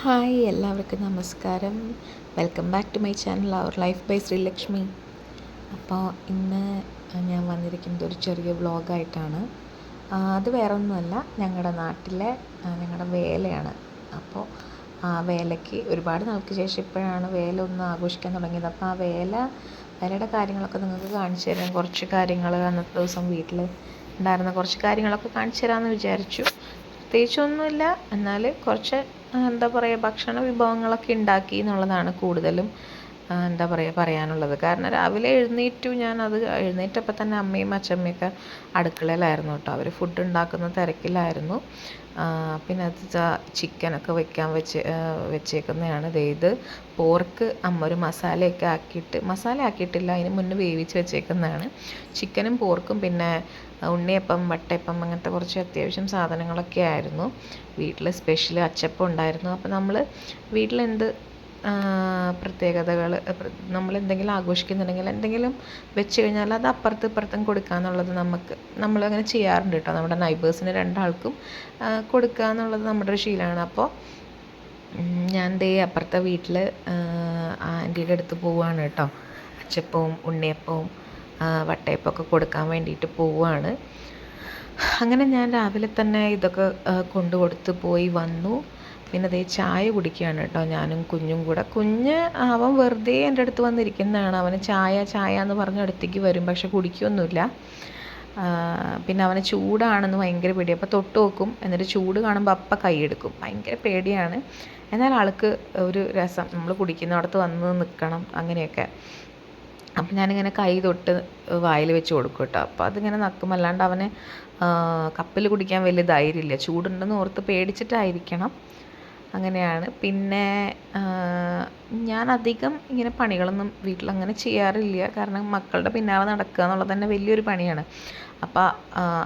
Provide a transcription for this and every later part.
Hi, എല്ലാവർക്കും നമസ്കാരം. Welcome back to my channel our life by Sreelakshmi. അപ്പോൾ ഇന്ന് ഞാൻ വന്നിരിക്കുന്നത് ഒരു ചെറിയ വ്ളോഗായിട്ടാണ്. അത് വേറൊന്നുമല്ല, ഞങ്ങളുടെ നാട്ടിലെ ഞങ്ങളുടെ വേലയാണ്. അപ്പോൾ ആ വേലയ്ക്ക് ഒരുപാട് നാൾക്ക് ശേഷം ഇപ്പോഴാണ് വേല ഒന്ന് ആഘോഷിക്കാൻ തുടങ്ങിയത്. അപ്പോൾ ആ വേലയുടെ കാര്യങ്ങളൊക്കെ നിങ്ങൾക്ക് കാണിച്ചു തരാം. കുറച്ച് കാര്യങ്ങൾ അന്നത്തെ ദിവസം വീട്ടിൽ ഉണ്ടായിരുന്ന കുറച്ച് കാര്യങ്ങളൊക്കെ കാണിച്ചു തരാമെന്ന് വിചാരിച്ചു. പ്രത്യേകിച്ചൊന്നുമില്ല, എന്നാൽ കുറച്ച് എന്താ പറയുക, ഭക്ഷണ വിഭവങ്ങളൊക്കെ ഉണ്ടാക്കി എന്നുള്ളതാണ് കൂടുതലും എന്താ പറയുക പറയാനുള്ളത്. കാരണം രാവിലെ എഴുന്നേറ്റപ്പോൾ തന്നെ അമ്മയും അച്ഛമ്മയൊക്കെ അടുക്കളയിലായിരുന്നു കേട്ടോ. അവർ ഫുഡ് ഉണ്ടാക്കുന്ന തിരക്കിലായിരുന്നു. പിന്നെ അത് ചിക്കനൊക്കെ വെച്ചേക്കുന്നതാണ്. ഇത് പോർക്ക് അമ്മ ഒരു മസാല ആക്കിയിട്ടില്ല, അതിന് മുന്നേ വേവിച്ച് വെച്ചേക്കുന്നതാണ്. ചിക്കനും പോർക്കും പിന്നെ ഉണ്ണിയപ്പം, വട്ടയപ്പം, അങ്ങനത്തെ കുറച്ച് അത്യാവശ്യം സാധനങ്ങളൊക്കെ ആയിരുന്നു. വീട്ടിൽ സ്പെഷ്യൽ അച്ചപ്പം ഉണ്ടായിരുന്നു. അപ്പോൾ നമ്മൾ വീട്ടിലെന്ത് പ്രത്യേകതകൾ നമ്മളെന്തെങ്കിലും ആഘോഷിക്കുന്നുണ്ടെങ്കിൽ എന്തെങ്കിലും വെച്ച് കഴിഞ്ഞാൽ അത് അപ്പുറത്തും ഇപ്പുറത്തും കൊടുക്കുക എന്നുള്ളത് നമ്മളങ്ങനെ ചെയ്യാറുണ്ട് കേട്ടോ. നമ്മുടെ നൈബേഴ്സിന് രണ്ടാൾക്കും കൊടുക്കുക എന്നുള്ളത് നമ്മുടെ ഒരു ശീലമാണ്. അപ്പോൾ ഞാൻ അപ്പുറത്തെ വീട്ടിൽ ആൻറ്റിയുടെ അടുത്ത് പോവുകയാണ് കേട്ടോ. അച്ചപ്പവും ഉണ്ണിയപ്പവും വട്ടയപ്പമൊക്കെ കൊടുക്കാൻ വേണ്ടിയിട്ട് പോവുകയാണ്. അങ്ങനെ ഞാൻ രാവിലെ തന്നെ ഇതൊക്കെ കൊടുത്ത് പോയി വന്നു. പിന്നെ ചായ കുടിക്കുകയാണ് കേട്ടോ, ഞാനും കുഞ്ഞും കൂടെ. അവൻ വെറുതെ എൻ്റെ അടുത്ത് വന്നിരിക്കുന്നതാണ്. അവന് ചായ എന്ന് പറഞ്ഞ് അടുത്തേക്ക് വരും, പക്ഷെ കുടിക്കുകയൊന്നുമില്ല. പിന്നെ അവന് ചൂടാണെന്ന് ഭയങ്കര പേടി. അപ്പോൾ തൊട്ട് നോക്കും, എന്നിട്ട് ചൂട് കാണുമ്പോൾ അപ്പം കൈയെടുക്കും. ഭയങ്കര പേടിയാണ്. എന്നാൽ ആൾക്ക് ഒരു രസം, നമ്മൾ കുടിക്കുന്നിടത്ത് വന്ന് നിൽക്കണം, അങ്ങനെയൊക്കെ. അപ്പം ഞാനിങ്ങനെ കൈ തൊട്ട് വായിൽ വെച്ച് കൊടുക്കും കേട്ടോ. അപ്പോൾ അതിങ്ങനെ നക്കും. അല്ലാണ്ട് അവന് കപ്പിൽ കുടിക്കാൻ വലിയ ധൈര്യമില്ല, ചൂടുണ്ടെന്ന് ഓർത്ത് പേടിച്ചിട്ടായിരിക്കണം. അങ്ങനെയാണ്. പിന്നെ ഞാൻ അധികം ഇങ്ങനെ പണികളൊന്നും വീട്ടിലങ്ങനെ ചെയ്യാറില്ല. കാരണം മക്കളുടെ പിന്നാലെ നടക്കുക എന്നുള്ളത് തന്നെ വലിയൊരു പണിയാണ്. അപ്പോൾ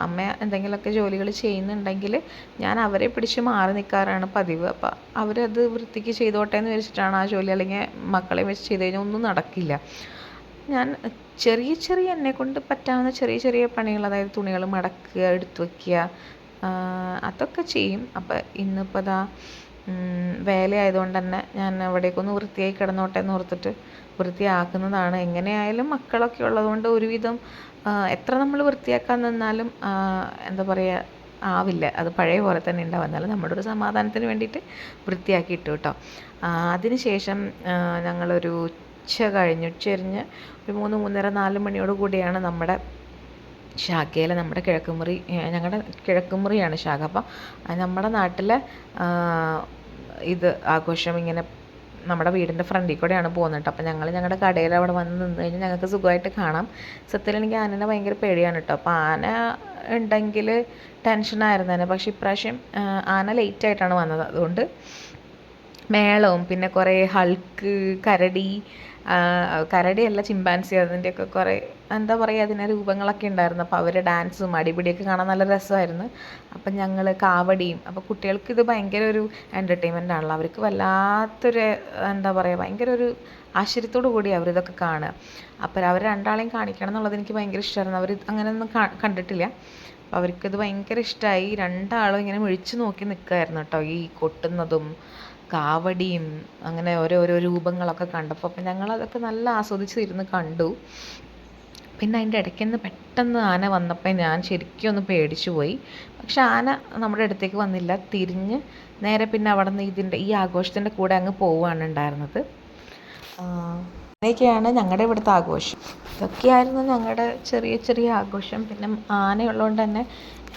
അമ്മ എന്തെങ്കിലുമൊക്കെ ജോലികൾ ചെയ്യുന്നുണ്ടെങ്കിൽ ഞാൻ അവരെ പിടിച്ച് മാറി നിൽക്കാറാണ് പതിവ്. അപ്പോൾ അവരത് വൃത്തിക്ക് ചെയ്തോട്ടെ എന്ന് വിചാരിച്ചിട്ടാണ് ആ ജോലി. അല്ലെങ്കിൽ മക്കളെ വെച്ച് ചെയ്ത് കഴിഞ്ഞാൽ ഒന്നും നടക്കില്ല. ഞാൻ ചെറിയ എന്നെക്കൊണ്ട് പറ്റാവുന്ന ചെറിയ പണികൾ, അതായത് തുണികൾ മടക്കുക, എടുത്തു വയ്ക്കുക, അതൊക്കെ ചെയ്യും. അപ്പോൾ ഇന്നിപ്പോൾ വേലയായതുകൊണ്ട് തന്നെ ഞാൻ അവിടേക്കൊന്ന് വൃത്തിയായി കിടന്നോട്ടെ എന്ന് ഓർത്തിട്ട് വൃത്തിയാക്കുന്നതാണ്. എങ്ങനെയായാലും മക്കളൊക്കെ ഉള്ളതുകൊണ്ട് ഒരുവിധം എത്ര നമ്മൾ വൃത്തിയാക്കാൻ നിന്നാലും എന്താ പറയുക ആവില്ല, അത് പഴയ പോലെ തന്നെ ഉണ്ടാവും. എന്നാലും നമ്മുടെ ഒരു സമാധാനത്തിന് വേണ്ടിയിട്ട് വൃത്തിയാക്കി കേട്ടോ. അതിന് ശേഷം ഞങ്ങളൊരു ഉച്ചരിഞ്ഞ് ഒരു 3-3:30-4 മണിയോട് കൂടിയാണ് നമ്മുടെ ശാഖയിൽ, നമ്മുടെ ഞങ്ങളുടെ കിഴക്കുമുറിയാണ് ശാഖ. അപ്പം നമ്മുടെ നാട്ടിലെ ഇത് ആഘോഷം ഇങ്ങനെ നമ്മുടെ വീടിൻ്റെ ഫ്രണ്ടിൽ കൂടെയാണ് പോകുന്നത്. അപ്പം ഞങ്ങളുടെ കടയിൽ അവിടെ വന്ന് നിന്ന് കഴിഞ്ഞാൽ ഞങ്ങൾക്ക് സുഖമായിട്ട് കാണാം. സത്യത്തിൽ എനിക്ക് ആനനെ ഭയങ്കര പേടിയാണ് കേട്ടോ. അപ്പോൾ ആന ഉണ്ടെങ്കിൽ ടെൻഷനായിരുന്നേനെ. പക്ഷേ ഇപ്രാവശ്യം ആന ലേറ്റായിട്ടാണ് വന്നത്. അതുകൊണ്ട് മേളവും പിന്നെ കുറേ ഹൾക്ക്, കരടിയല്ല, ചിമ്പാൻസി, അതിൻ്റെയൊക്കെ കുറേ എന്താ പറയുക, അതിൻ്റെ രൂപങ്ങളൊക്കെ ഉണ്ടായിരുന്നു. അപ്പോൾ അവർ ഡാൻസും അടിപിടിയൊക്കെ കാണാൻ നല്ല രസമായിരുന്നു. അപ്പം ഞങ്ങൾ കാവടിയും, അപ്പോൾ കുട്ടികൾക്ക് ഇത് ഭയങ്കര ഒരു എൻ്റർടൈൻമെൻ്റ് ആണല്ലോ. അവർക്ക് വല്ലാത്തൊരു എന്താ പറയുക, ഭയങ്കര ഒരു ആശ്ചര്യത്തോടു കൂടി അവരിതൊക്കെ കാണുക. അപ്പോൾ അവർ രണ്ടാളെയും കാണിക്കണം എന്നുള്ളത് എനിക്ക് ഭയങ്കര ഇഷ്ടമായിരുന്നു. അവർ അങ്ങനെയൊന്നും കണ്ടിട്ടില്ല. അപ്പോൾ അവർക്കിത് ഭയങ്കര ഇഷ്ടമായി. രണ്ടാളും ഇങ്ങനെ മിഴിച്ച് നോക്കി നിൽക്കുമായിരുന്നു കേട്ടോ, ഈ കൊട്ടുന്നതും കാവടിയും അങ്ങനെ ഓരോരോ രൂപങ്ങളൊക്കെ കണ്ടപ്പോൾ. അപ്പം ഞങ്ങളതൊക്കെ നല്ല ആസ്വദിച്ചിരുന്ന് കണ്ടു. പിന്നെ അതിൻ്റെ ഇടയ്ക്ക് പെട്ടെന്ന് ആന വന്നപ്പോൾ ഞാൻ ശരിക്കും ഒന്ന് പേടിച്ചു പോയി. പക്ഷെ ആന നമ്മുടെ അടുത്തേക്ക് വന്നില്ല, തിരിഞ്ഞ് നേരെ പിന്നെ അവിടെ നിന്ന് ഈ ആഘോഷത്തിൻ്റെ കൂടെ അങ്ങ് പോവുകയാണ് ഉണ്ടായിരുന്നത്. അങ്ങനെയൊക്കെയാണ് ഞങ്ങളുടെ ഇവിടുത്തെ ആഘോഷം. ഇതൊക്കെയായിരുന്നു ഞങ്ങളുടെ ചെറിയ ആഘോഷം. പിന്നെ ആനയുള്ളതുകൊണ്ട് തന്നെ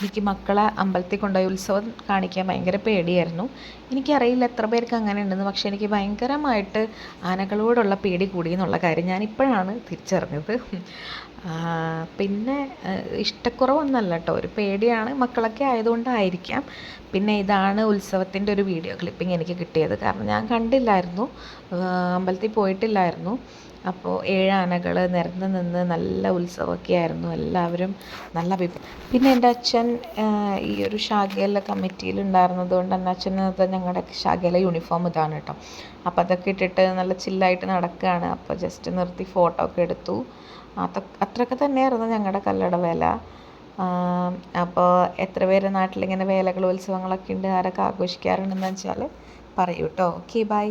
എനിക്ക് മക്കളെ അമ്പലത്തിൽ കൊണ്ടുപോയി ഉത്സവം കാണിക്കാൻ ഭയങ്കര പേടിയായിരുന്നു. എനിക്കറിയില്ല എത്ര പേർക്ക് അങ്ങനെ ഉണ്ടെന്ന്, പക്ഷേ എനിക്ക് ഭയങ്കരമായിട്ട് ആനകളോടുള്ള പേടി കൂടി എന്നുള്ള കാര്യം ഞാനിപ്പോഴാണ് തിരിച്ചറിഞ്ഞത്. പിന്നെ ഇഷ്ടക്കുറവൊന്നുമല്ല കേട്ടോ, ഒരു പേടിയാണ്. മക്കളൊക്കെ ആയതുകൊണ്ടായിരിക്കാം. പിന്നെ ഇതാണ് ഉത്സവത്തിൻ്റെ ഒരു വീഡിയോ ക്ലിപ്പിംഗ് എനിക്ക് കിട്ടിയത്. കാരണം ഞാൻ കണ്ടില്ലായിരുന്നു, അമ്പലത്തിൽ പോയിട്ടില്ലായിരുന്നു. അപ്പോൾ 7 ആനകൾ നിരന്ന് നിന്ന് നല്ല ഉത്സവമൊക്കെ ആയിരുന്നു. എല്ലാവരും നല്ല പിന്നെ എൻ്റെ അച്ഛൻ ഈ ഒരു ശാഖയിലെ കമ്മിറ്റിയിൽ ഉണ്ടായിരുന്നത് കൊണ്ട് തന്നെ അച്ഛനത് ഞങ്ങളുടെ ശാഖയിലെ യൂണിഫോം ഇതാണ് കേട്ടോ. അപ്പോൾ അതൊക്കെ ഇട്ടിട്ട് നല്ല ചില്ലായിട്ട് നടക്കുകയാണ്. അപ്പോൾ ജസ്റ്റ് നിർത്തി ഫോട്ടോ ഒക്കെ എടുത്തു. അത്രയൊക്കെ തന്നെയായിരുന്നു ഞങ്ങളുടെ കല്ലട വേല. അപ്പോൾ എത്ര പേര് നാട്ടിലിങ്ങനെ വേലകൾ, ഉത്സവങ്ങളൊക്കെ ഉണ്ട്, ആരൊക്കെ ആഘോഷിക്കാറുണ്ടെന്ന് വെച്ചാൽ പറയൂ കേട്ടോ. Okay bye.